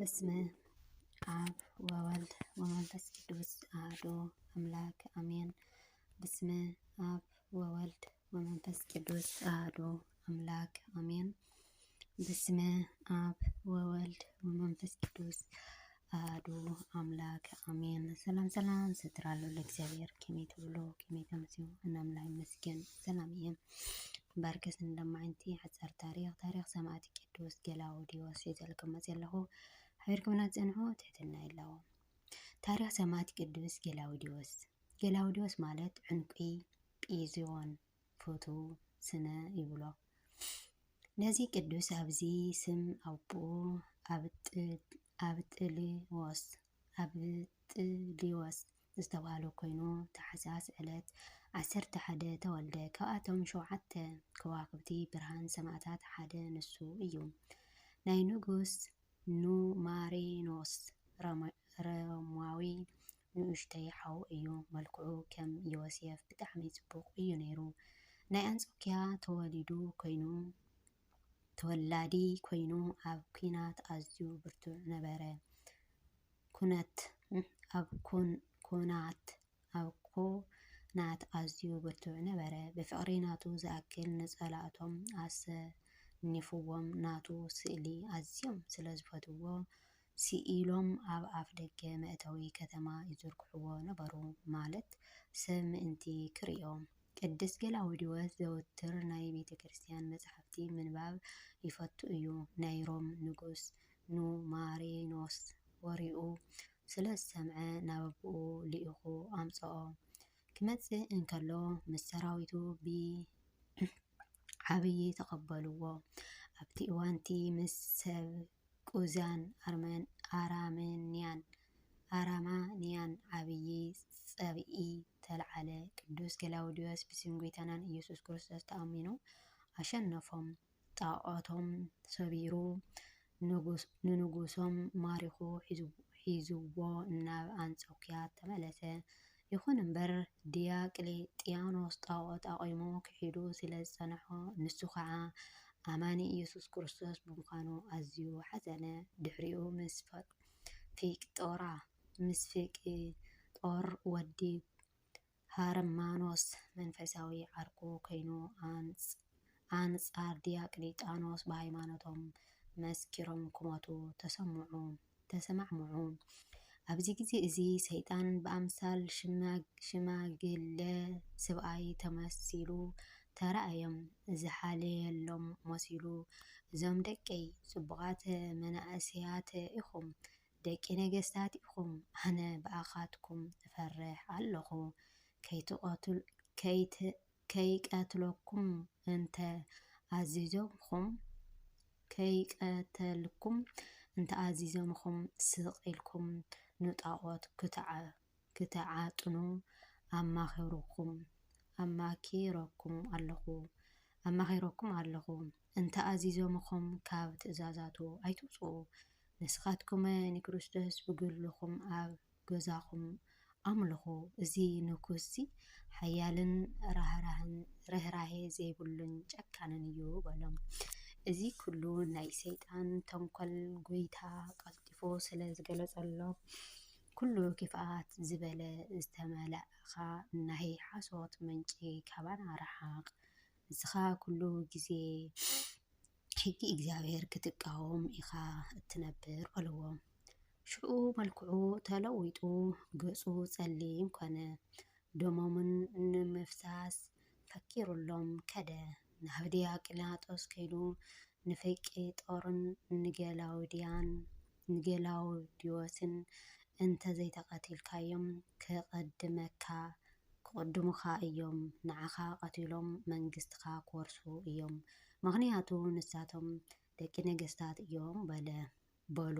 በስመ አብ ወወልድ ወመንፈስ ቅዱስ አሐዱ አምላክ አሜን። በስመ አብ ወወልድ ወመንፈስ ቅዱስ አሐዱ አምላክ አሜን። በስመ አብ ወወልድ ወመንፈስ ቅዱስ አሐዱ አምላክ አሜን። ሰላም ስትራሉ ለእግዚአብሔር ከመይ ትብሎ ከመይ ተምስዩ እናምላክ ይመስገን። ሰላም እየ ባርከስ እንደማዓንቲ ሓፃር ታሪክ ሰማዕቲ ቅዱስ ገላውዴዎስ የዘልክም ዘለኹ ሓቢርኩምና ዝፀንሑ ትሕትና የለዎ። ታሪክ ሰማዕቲ ቅዱስ ገላውዴዎስ ማለት ዕንቂ ጲዝዮን ፍቱው ስነ ይብሎ። ነዚ ቅዱስ ኣብዚ ስም ኣቦኡ ኣብጥልዮስ ዝተባህለ ኮይኑ ታሕሳስ ዕለት 11 ተወልደ። ካብኣቶም 7 ከዋክብቲ ብርሃን ሰማዕታት ሓደ ንሱ እዩ። ናይ ንጉስ ኑማሬኖስ ሮማዊ ንኡሽተይ ሓው እዩ። መልክዑ ከም ዮሴፍ ብጣዕሚ ጽቡቕ እዩ ነይሩ። ናይ አንጾኪያ ተወላዲ ኮይኑ ኣብ ኩናት ኣዝዩ ብርቱዕ ነበረ። ኩናት ኣዝዩ ብርቱዕ ነበረ። ብፍቅሪ ናቱ ዝኣክል ንጸላእቶም ኣሰኒፍዎም። ናቱ ስእሊ ኣዝዮም ስለ ዝፈትውዎ ስኢሎም ኣብ ኣፍ ደገ መእተዊ ከተማ ይዝርግሕዎ ነበሩ፣ ማለት ሰብ ምእንቲ ክሪኦ። ቅዱስ ገላውዴዎስ ዘውትር ናይ ቤተ ክርስቲያን መጻሕፍቲ ምንባብ ይፈቱ እዩ። ናይ ሮም ንጉስ ኑማሬኖስ ወሪኡ ስለ ዝሰምዐ ናብ ኣቦኡ ልኢኹ ኣምጽኦ። ክመጽእ እንከሎ ምስ ሰራዊቱ ብዓብይ ተቐበልዎ። ኣብቲ እዋንቲ ምስ ሰብ ቁዛን ኣራማንያን ዓብይ ጸብኢ ተለዓለ። ቅዱስ ገላውዴዎስ ብስም ጎይታናን ኢየሱስ ክርስቶስ ተኣሚኑ ኣሸነፎም። ጣዖቶም ሰቢሩ ንንጉሶም ማሪኹ ሒዝዎ ናብ አንጾኪያ ተመለሰ። ይኹን እምበር ዲዮቅልጥያኖስ ጣዖት ኣቑይሙ ክሒዱ ስለ ዝጸንሖ ንሱ ከዓ ኣማኒ ኢየሱስ ክርስቶስ ብምዃኑ ኣዝዩ ሓዘነ። ድሕሪኡ ምስ ፊቅጦር ወዲ ሃርማኖስ መንፈሳዊ ዓርኩ ኮይኑ ኣንጻር ዲዮቅልጥያኖስ ብሃይማኖቶም መስኪሮም ክሞቱ ተሰማዕምዑ። ኣብዚ ግዜ እዚ ሰይጣን ብኣምሳል ሽማግለ ሰብኣይ ተመሲሉ ተራእዮም። ዝሓለየሎም መሲሉ እዞም ደቀይ ጽቡቓት መናእሰያት ኢኹም፣ ደቂ ነገስታት ኢኹም። ኣነ ብኣኻትኩም እፈርሕ ኣለኹ። ከይቀትለኩም እንተ ኣዚዞምኩም ስቂልኩም ንጣዖት ክትዓጥኑ ኣማኺረኩም ኣለኹ። እንተ ኣዚዞምኩም ካብ ትእዛዛቱ ኣይትውፅኡ። ንስኻትኩመ ንክርስቶስ ብግልኩም ኣብ ገዛኹም ኣምልኹ። እዚ ንጉስ ሓያልን ርህራሄ ዘይብሉን ጨካንን እዩ በሎም። እዚ ኩሉ ናይ ሰይጣን ተንኰል ጎይታ ቀልጢፉ ስለ ዝገለጸሎም ኩሉ ክፍኣት ዝበለ ዝተመልኣኻ ናይ ሓሶት ምንጪ ካባና ርሓቕ። ንስኻ ኩሉ ግዜ ሕጊ እግዚኣብሔር ክትቃወም ኢኻ እትነብር በልዎ። ሽዑ መልክዑ ተለዊጡ ገጹ ጸሊም ኮነ። ደሞምን ንምፍሳስ ፈኪሩሎም ከደ። ናብ ዲዮቅልጥያኖስ ከይዱ ንፊቅጦርን ንገላውዴዎስን እንተዘይተቐቲልካዮም ክቕድሙካ እዮም፣ ንዓኻ ቀቲሎም መንግስትኻ ክወርሱ እዮም፣ ምክንያቱ ንሳቶም ደቂ ነገስታት እዮም በሉ።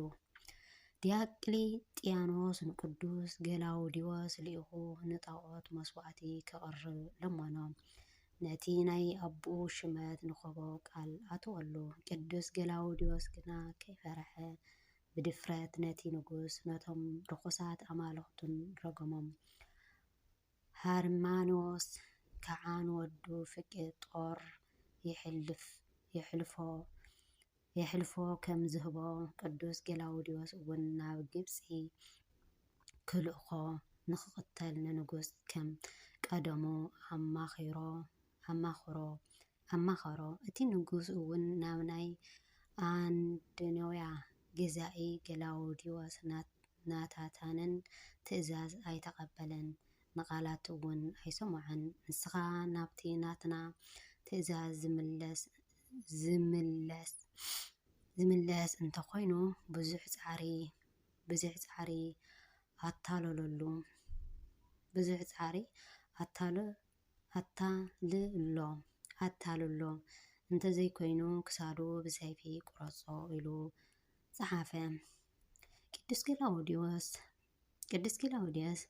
ዲዮቅልጥያኖስ ንቅዱስ ገላውዴዎስ ልኢኹ ንጣዖት መስዋእቲ ከቕርብ ለመኖ። ነቲ ናይ ኣቦኡ ሽመት ንኸቦ ቃል ኣተወሉ። ቅዱስ ገላውዴዎስ ግና ከይፈርሐ ብድፍረት ነቲ ንጉስ ነቶም ርኩሳት ኣማልክቱን ረገሞም። ሃርማኖስ ከዓ ንወዱ ፊቅጦር የሕልፎ የሕልፎ ከም ዝህቦ ቅዱስ ገላውዲዮስ እውን ናብ ግብፂ ክልእኾ ንክቕተል ንንጉስ ከም ቀደሙ ኣማኸሮ። እቲ ንጉስ እውን ናብ ናይ ኣንደኖያ ገዛኢ ገላውዲዮስ ናታታንን ትእዛዝ ኣይተቐበለን፣ ንቓላቱ እውን ኣይሰምዖን። ንስኻ ናብቲ ናትና ትእዛዝ ዝምለስ እንተኾይኑ ብዙሕ ፃዕሪ ኣታልሎ እንተዘይኮይኑ ክሳዱ ብሰይፊ ቁረፆ ኢሉ ፀሓፈ። ቅዱስ ገላውዲዮስ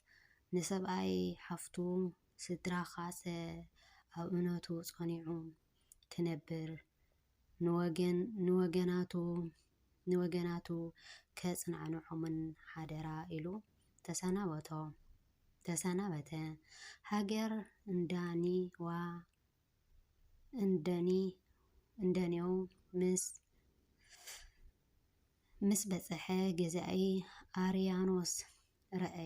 ንሰብኣይ ሓፍቱ ስድራኻፀ ኣብ እምነቱ ጸኒዑ ክነብር ንወገናቱ ከጽናንዖምን ሓደራ ኢሉ ተሰናበተ። ሃገር እንደኔው ምስ በጽሐ ገዛኢ ኣርያኖስ ርኢ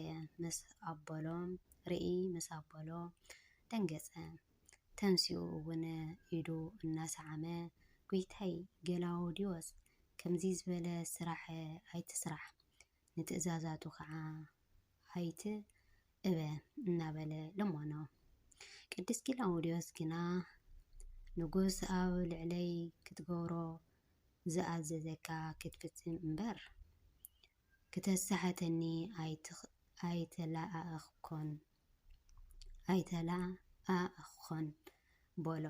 ምስ ኣበሎ ደንገጸ። ተንሲኡ እውን ኢዱ እናሰዓመ ጎይታይ ገላውዲዮስ ከምዚ ዝበለ ስራሕ ኣይትስራሕ፣ ንትእዛዛቱ ከዓ ኣይትእበ እናበለ ለሞኖ። ቅዱስ ገላውዲዮስ ግና ንጉስ ኣብ ልዕለይ ክትገብሮ ዝኣዘዘካ ክትፍጽም እምበር ክተሳሕተኒ ኣይተላእኽኮን በሎ።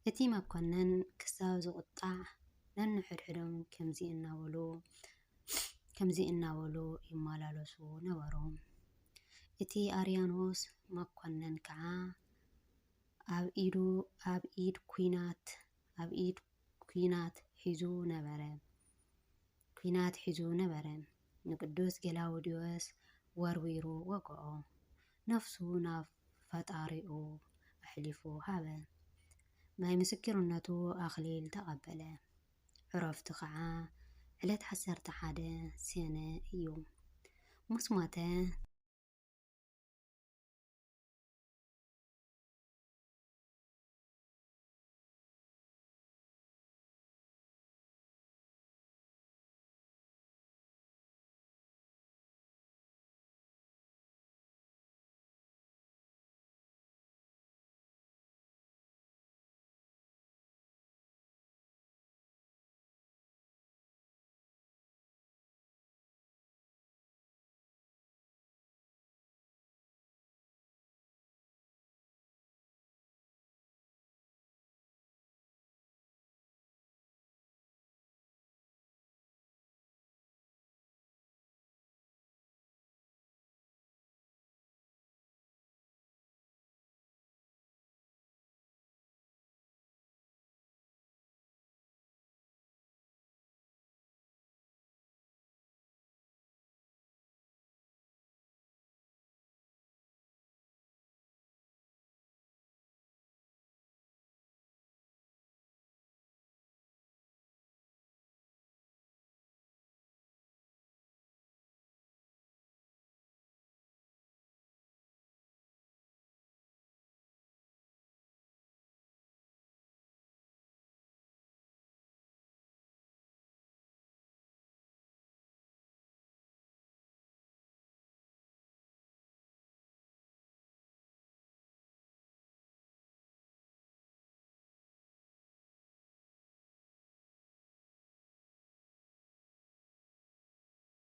እቲ መኮነን ክሳብ ዝቁጣዕ ነንሕድሕዶም ከምዚ እናበሉ ይመላለሱ ነበሩ። እቲ ኣርያኖስ መኮነን ከዓ ኣብ ኢድ ኩናት ሒዙ ነበረ። ንቅዱስ ገላውዲዮስ ወርዊሩ ወግኦ፣ ነፍሱ ናብ ፈጣሪኡ ኣሕሊፉ ሃበ። ናይ ምስክርነቱ ኣክሊል ተቐበለ። ዕረፍቱ ከዓ ዕለት 11 ሰነ እዩ። ምስ ሞተ